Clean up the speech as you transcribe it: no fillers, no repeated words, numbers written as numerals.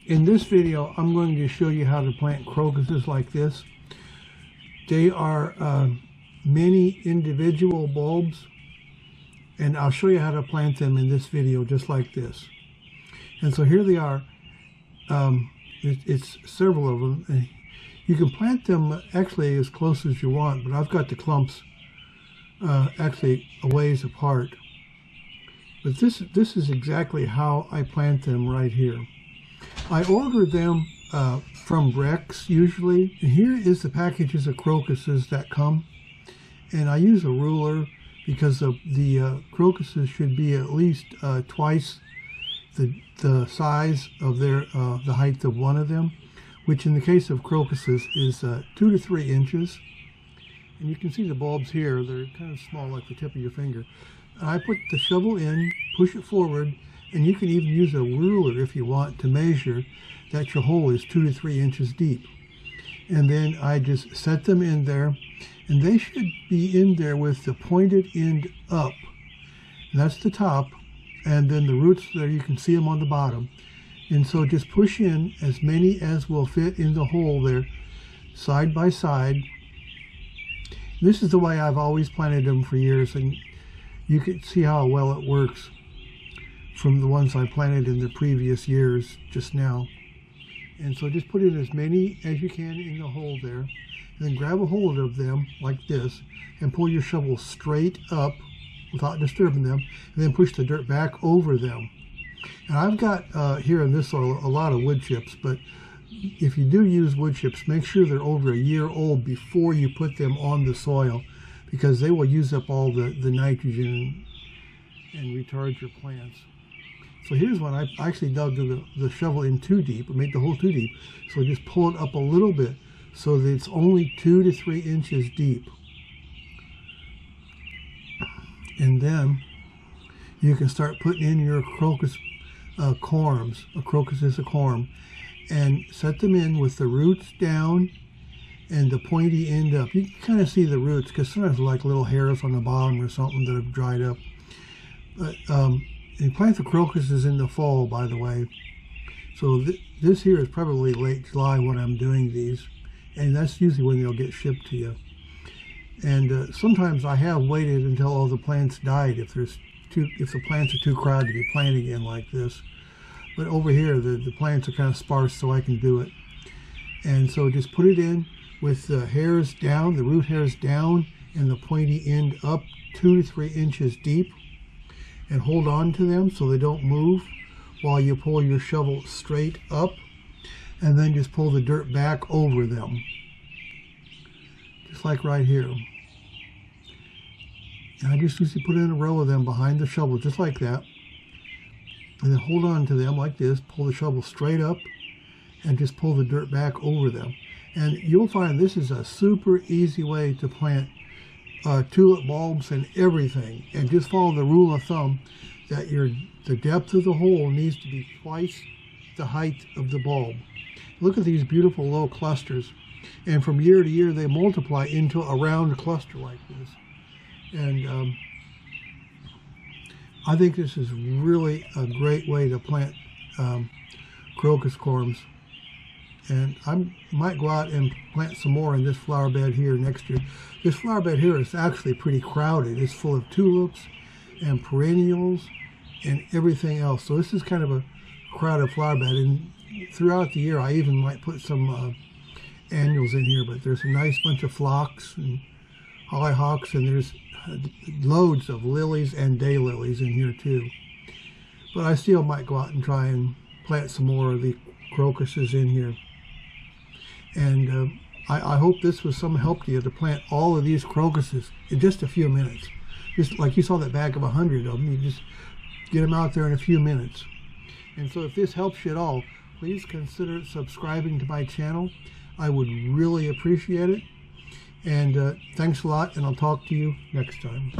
In this video, I'm going to show you how to plant crocuses like this. They are many individual bulbs, and I'll show you how to plant them in this video just like this. And so here they are. It's several of them. And you can plant them actually as close as you want, but I've got the clumps actually a ways apart. But this is exactly how I plant them right here. I order them from Rex usually. And here is the packages of crocuses that come, and I use a ruler because the crocuses should be at least twice the size of the height of one of them, which in the case of crocuses is 2 to 3 inches. And you can see the bulbs here, they're kind of small like the tip of your finger. I put the shovel in, push it forward, and you can even use a ruler if you want to measure that your hole is 2 to 3 inches deep. And then I just set them in there, and they should be in there with the pointed end up. And that's the top, and then the roots there, you can see them on the bottom. And so just push in as many as will fit in the hole there, side by side. This is the way I've always planted them for years, and you can see how well it works from the ones I planted in the previous years just now. And so just put in as many as you can in the hole there, and then grab a hold of them like this and pull your shovel straight up without disturbing them, and then push the dirt back over them. And I've got here in this soil a lot of wood chips, but if you do use wood chips, make sure they're over a year old before you put them on the soil, because they will use up all the nitrogen and retard your plants. So here's one. I actually dug the shovel in too deep, made the hole too deep. So just pull it up a little bit so that it's only 2 to 3 inches deep. And then you can start putting in your crocus corms. A crocus is a corm. And set them in with the roots down and the pointy end up. You can kind of see the roots because sometimes they're like little hairs on the bottom or something that have dried up. But you plant the crocuses in the fall, by the way. So this here is probably late July when I'm doing these, and that's usually when they'll get shipped to you. And sometimes I have waited until all the plants died if the plants are too crowded to be planting in like this. But over here, the plants are kind of sparse, so I can do it. And so just put it in with the hairs down, the root hairs down, and the pointy end up 2 to 3 inches deep. And hold on to them so they don't move while you pull your shovel straight up. And then just pull the dirt back over them. Just like right here. And I just usually put in a row of them behind the shovel, just like that. And then hold on to them like this, pull the shovel straight up, and just pull the dirt back over them. And you'll find this is a super easy way to plant tulip bulbs and everything. And just follow the rule of thumb that the depth of the hole needs to be twice the height of the bulb. Look at these beautiful low clusters. And from year to year, they multiply into a round cluster like this. And I think this is really a great way to plant crocus corms. And I might go out and plant some more in this flower bed here next year. This flower bed here is actually pretty crowded. It's full of tulips and perennials and everything else. So this is kind of a crowded flower bed. And throughout the year, I even might put some annuals in here. But there's a nice bunch of phlox and hollyhocks, and there's loads of lilies and daylilies in here too. But I still might go out and try and plant some more of the crocuses in here. And I hope this was some help to you to plant all of these crocuses in just a few minutes. Just like you saw that bag of 100 of them, you just get them out there in a few minutes. And so if this helps you at all, please consider subscribing to my channel. I would really appreciate it. And thanks a lot, and I'll talk to you next time.